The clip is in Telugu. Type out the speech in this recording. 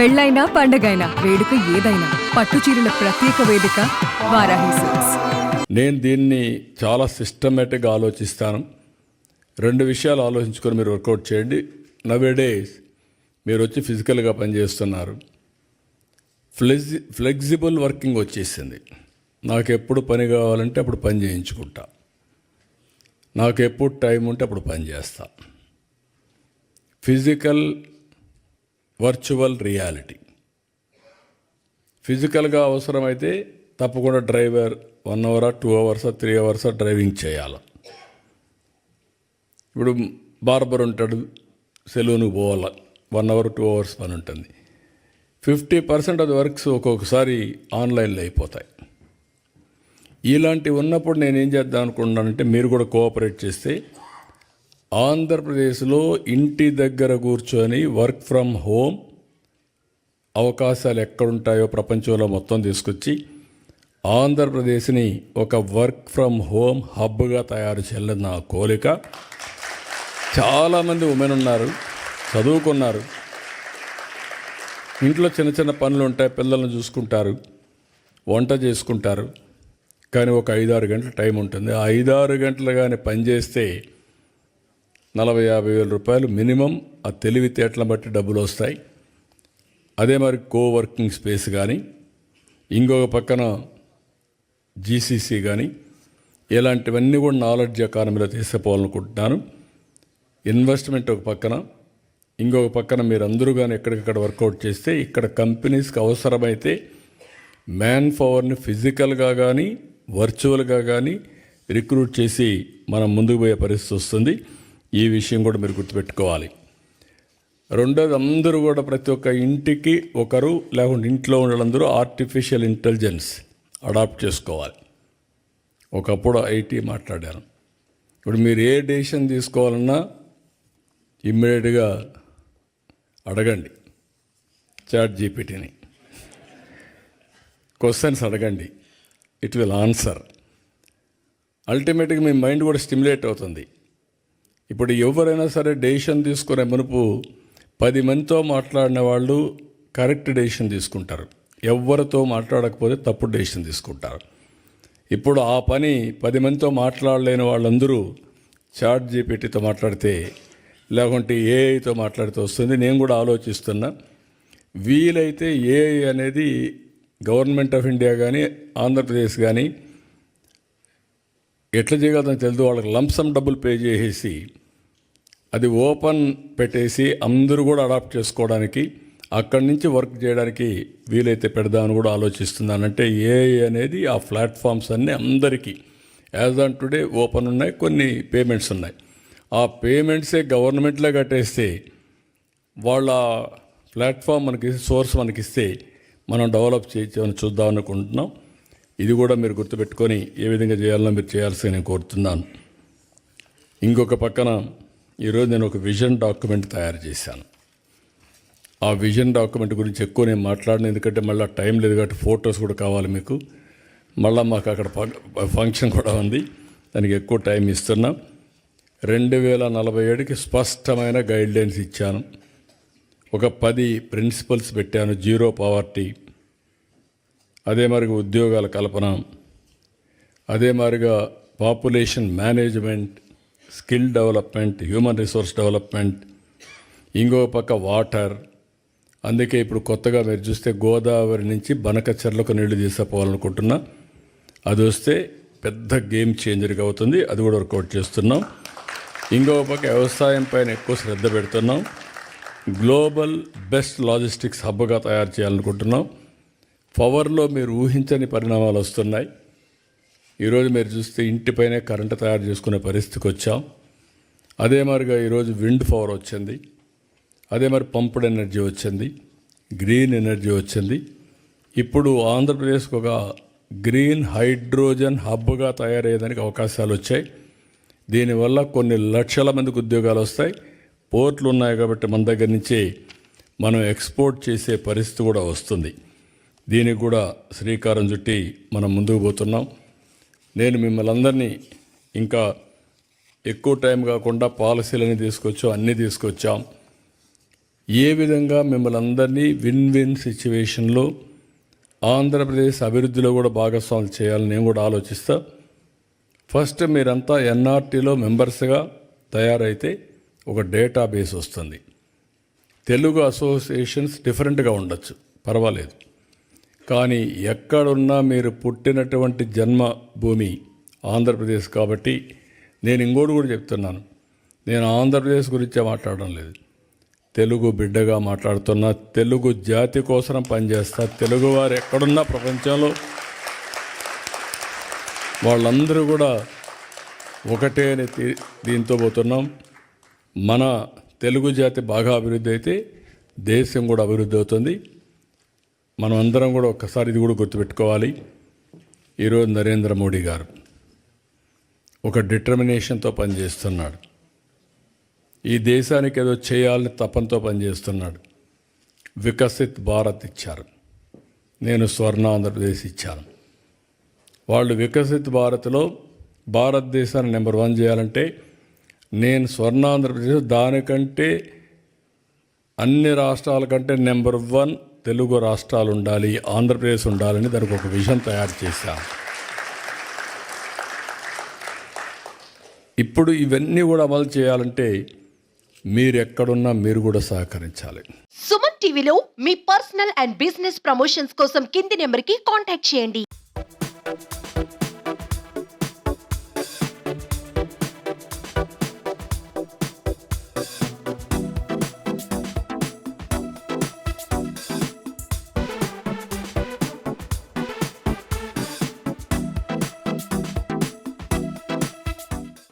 పెళ్ళైనా పండగైనా వేడుక ఏదైనా పట్టుచీరల ప్రత్యేక వేదిక వారాహి సిల్క్స్. నేను దీన్ని చాలా సిస్టమేటిక్గా ఆలోచిస్తాను. 2 విషయాలు ఆలోచించుకొని మీరు వర్కౌట్ చేయండి. నవేడేస్ మీరు వచ్చి ఫిజికల్గా పనిచేస్తున్నారు, ఫ్లెక్సిబుల్ వర్కింగ్ వచ్చేసింది. నాకు ఎప్పుడు పని కావాలంటే అప్పుడు పని చేయించుకుంటా, నాకు ఎప్పుడు టైం ఉంటే అప్పుడు పని చేస్తా. Physical virtual reality. ఫిజికల్గా అవసరమైతే తప్పకుండా driver 1 hour 2 hours 3 hours driving చేయాలి. ఇప్పుడు బార్బర్ ఉంటాడు, సెలూన్కి పోవాలి, 1 hour 2 hours పని ఉంటుంది. 50% ఆఫ్ ది వర్క్స్ ఒక్కొక్కసారి ఆన్లైన్లో అయిపోతాయి. ఇలాంటివి ఉన్నప్పుడు నేను ఏం చేద్దాం అనుకుంటున్నానంటే, మీరు కూడా కోఆపరేట్ చేస్తే ఆంధ్రప్రదేశ్లో ఇంటి దగ్గర కూర్చొని వర్క్ ఫ్రమ్ హోమ్ అవకాశాలు ఎక్కడుంటాయో ప్రపంచంలో మొత్తం తీసుకొచ్చి ఆంధ్రప్రదేశ్ని ఒక వర్క్ ఫ్రమ్ హోమ్ హబ్గా తయారు చేయాలని నా కోరిక. చాలామంది ఉమెన్ ఉన్నారు, చదువుకున్నారు, ఇంట్లో చిన్న చిన్న పనులు ఉంటాయి, పిల్లల్ని చూసుకుంటారు, వంట చేసుకుంటారు. కానీ ఒక 5-6 గంటల టైం ఉంటుంది. ఆ 5-6 గంటలు కానీ పనిచేస్తే 40,000-50,000 రూపాయలు మినిమం ఆ తెలివితేటలను బట్టి డబ్బులు వస్తాయి. అదే మరి కోవర్కింగ్ స్పేస్ కానీ, ఇంకొక పక్కన జీసీసీ కానీ, ఇలాంటివన్నీ కూడా నాలెడ్జ్ ఎకానమీలో తీసుకుపోవాలనుకుంటున్నాను. ఇన్వెస్ట్మెంట్ ఒక పక్కన, ఇంకొక పక్కన మీరు అందరూ కానీ ఎక్కడికక్కడ వర్కౌట్ చేస్తే ఇక్కడ కంపెనీస్కి అవసరమైతే మ్యాన్ పవర్ని ఫిజికల్గా కానీ వర్చువల్గా కానీ రిక్రూట్ చేసి మనం ముందుకు పోయే పరిస్థితి వస్తుంది. ఈ విషయం కూడా మీరు గుర్తుపెట్టుకోవాలి. రెండోది, అందరూ కూడా ప్రతి ఒక్క ఇంటికి ఒకరు లేకుంటే ఇంట్లో ఉండాలందరూ ఆర్టిఫిషియల్ ఇంటెలిజెన్స్ అడాప్ట్ చేసుకోవాలి. ఒకప్పుడు ఐటీ మాట్లాడాను, ఇప్పుడు మీరు ఏ డెసిషన్ తీసుకోవాలన్నా ఇమ్మీడియట్గా అడగండి చాట్ జీపీటీని, క్వశ్చన్స్ అడగండి, ఇట్ విల్ ఆన్సర్. అల్టిమేట్గా మీ మైండ్ కూడా స్టిమ్యులేట్ అవుతుంది. ఇప్పుడు ఎవరైనా సరే డెసిషన్ తీసుకునే మునుపు 10 మందితో మాట్లాడిన వాళ్ళు కరెక్ట్ డెసిషన్ తీసుకుంటారు, ఎవరితో మాట్లాడకపోతే తప్పుడు డెసిషన్ తీసుకుంటారు. ఇప్పుడు ఆ పని 10 మందితో మాట్లాడలేని వాళ్ళందరూ చాట్ జీపీటీతో మాట్లాడితే లేకుంటే ఏఐతో మాట్లాడితే వస్తుంది. నేను కూడా ఆలోచిస్తున్నా, వీలైతే ఏఐ అనేది గవర్నమెంట్ ఆఫ్ ఇండియా కానీ ఆంధ్రప్రదేశ్ కానీ ఎట్లా చేయగలదని తెలియదు, వాళ్ళకి లంసమ్ డబ్బులు పే చేసేసి అది ఓపెన్ పెట్టేసి అందరూ కూడా అడాప్ట్ చేసుకోవడానికి, అక్కడి నుంచి వర్క్ చేయడానికి వీలైతే పెడదామని కూడా ఆలోచిస్తున్నానంటే ఏఐ అనేది ఆ ప్లాట్ఫామ్స్ అన్నీ అందరికీ యాజ్ ఆన్ టుడే ఓపెన్ ఉన్నాయి, కొన్ని పేమెంట్స్ ఉన్నాయి. ఆ పేమెంట్సే గవర్నమెంట్లో కట్టేస్తే వాళ్ళ ప్లాట్ఫామ్ మనకి సోర్స్ మనకిస్తే మనం డెవలప్ చేయొచ్చని చూద్దాం అనుకుంటున్నాం. ఇది కూడా మీరు గుర్తుపెట్టుకొని ఏ విధంగా చేయాలనో మీరు చేయాల్సి నేను కోరుతున్నాను. ఇంకొక పక్కన ఈరోజు నేను ఒక విజన్ డాక్యుమెంట్ తయారు చేశాను. ఆ విజన్ డాక్యుమెంట్ గురించి ఎక్కువ నేను మాట్లాడిన, ఎందుకంటే మళ్ళీ టైం లేదు కాబట్టి ఫొటోస్ కూడా కావాలి మీకు. మళ్ళీ మాకు అక్కడ ఫంక్షన్ కూడా ఉంది, దానికి ఎక్కువ టైం ఇస్తున్నాం. 2047కి స్పష్టమైన గైడ్లైన్స్ ఇచ్చాను. ఒక 10 ప్రిన్సిపల్స్ పెట్టాను. 0 పావర్టీ, అదే మరిగా ఉద్యోగాల కల్పన, అదే మరిగా population management, skill development, human resource development, ఇంకో పక్క వాటర్. అందుకే ఇప్పుడు కొత్తగా మీరు చూస్తే గోదావరి నుంచి బనకచెర్లకు నీళ్లు తీసుకుపోవాలనుకుంటున్నా. అది వస్తే పెద్ద గేమ్ చేంజర్గా అవుతుంది, అది కూడా వర్కౌట్ చేస్తున్నాం. ఇంకో పక్క వ్యవసాయం పైన ఎక్కువ శ్రద్ధ పెడుతున్నాం. గ్లోబల్ బెస్ట్ లాజిస్టిక్స్ హబ్గా తయారు చేయాలనుకుంటున్నాం. పవర్లో మీరు ఊహించని పరిణామాలు వస్తున్నాయి. ఈరోజు మీరు చూస్తే ఇంటిపైనే కరెంటు తయారు చేసుకునే పరిస్థితికి వచ్చాం. అదే మరిగా ఈరోజు విండ్ పవర్ వచ్చింది, అదే మరి పంప్డ్ ఎనర్జీ వచ్చింది, గ్రీన్ ఎనర్జీ వచ్చింది. ఇప్పుడు ఆంధ్రప్రదేశ్కి ఒక గ్రీన్ హైడ్రోజన్ హబ్గా తయారయ్యేదానికి అవకాశాలు వచ్చాయి. దీనివల్ల కొన్ని లక్షల మందికి ఉద్యోగాలు వస్తాయి. పోర్ట్లు ఉన్నాయి కాబట్టి మన దగ్గర నుంచి మనం ఎక్స్పోర్ట్ చేసే పరిస్థితి కూడా వస్తుంది. దీనికి కూడా శ్రీకారం చుట్టి మనం ముందుకు పోతున్నాం. నేను మిమ్మల్ని అందరినీ ఇంకా ఎక్కువ టైం కాకుండా పాలసీలని తీసుకొచ్చాం, అన్నీ తీసుకొచ్చాం. ఏ విధంగా మిమ్మల్ని అందరినీ విన్ విన్ సిచ్యువేషన్లో ఆంధ్రప్రదేశ్ అభివృద్ధిలో కూడా భాగస్వాములు చేయాలని నేను కూడా ఆలోచిస్తా. ఫస్ట్ మీరంతా ఎన్ఆర్టీలో మెంబర్స్గా తయారైతే ఒక డేటాబేస్ వస్తుంది. తెలుగు అసోసియేషన్స్ డిఫరెంట్గా ఉండొచ్చు, పర్వాలేదు. కానీ ఎక్కడున్నా మీరు పుట్టినటువంటి జన్మభూమి ఆంధ్రప్రదేశ్ కాబట్టి నేను ఇంకోటి కూడా చెప్తున్నాను, నేను ఆంధ్రప్రదేశ్ గురించే మాట్లాడడం లేదు, తెలుగు బిడ్డగా మాట్లాడుతున్నా, తెలుగు జాతి కోసం పనిచేస్తా. తెలుగువారు ఎక్కడున్నా ప్రపంచంలో వాళ్ళందరూ కూడా ఒకటే అని దీంతో పోతున్నాం. మన తెలుగు జాతి బాగా అభివృద్ధి అయితే దేశం కూడా అభివృద్ధి అవుతుంది. మనం అందరం కూడా ఒక్కసారి ఇది కూడా గుర్తుపెట్టుకోవాలి. ఈరోజు నరేంద్ర మోడీ గారు ఒక డిటర్మినేషన్తో పనిచేస్తున్నాడు. ఈ దేశానికి ఏదో చేయాలని తపంతో పనిచేస్తున్నాడు. వికసిత్ భారత్ ఇచ్చారు, నేను స్వర్ణ ఆంధ్రప్రదేశ్ ఇచ్చాను. వాళ్ళు వికసిత్ భారత్లో భారతదేశాన్ని నెంబర్ 1 చేయాలంటే నేను స్వర్ణ ఆంధ్రప్రదేశ్ దానికంటే అన్ని రాష్ట్రాల కంటే నెంబర్ 1 తెలుగు రాష్ట్రాలు ఉండాలి, ఆంధ్రప్రదేశ్ ఉండాలని దానికి ఒక విజన్ తయారు చేశాను. ఇప్పుడు ఇవన్నీ కూడా అమలు చేయాలంటే మీరు ఎక్కడున్నా మీరు కూడా సహకరించాలి. సుమన్ టీవీలో మీ పర్సనల్ అండ్ బిజినెస్ ప్రమోషన్స్ కోసం కింది నెంబర్కి కాంటాక్ట్ చేయండి.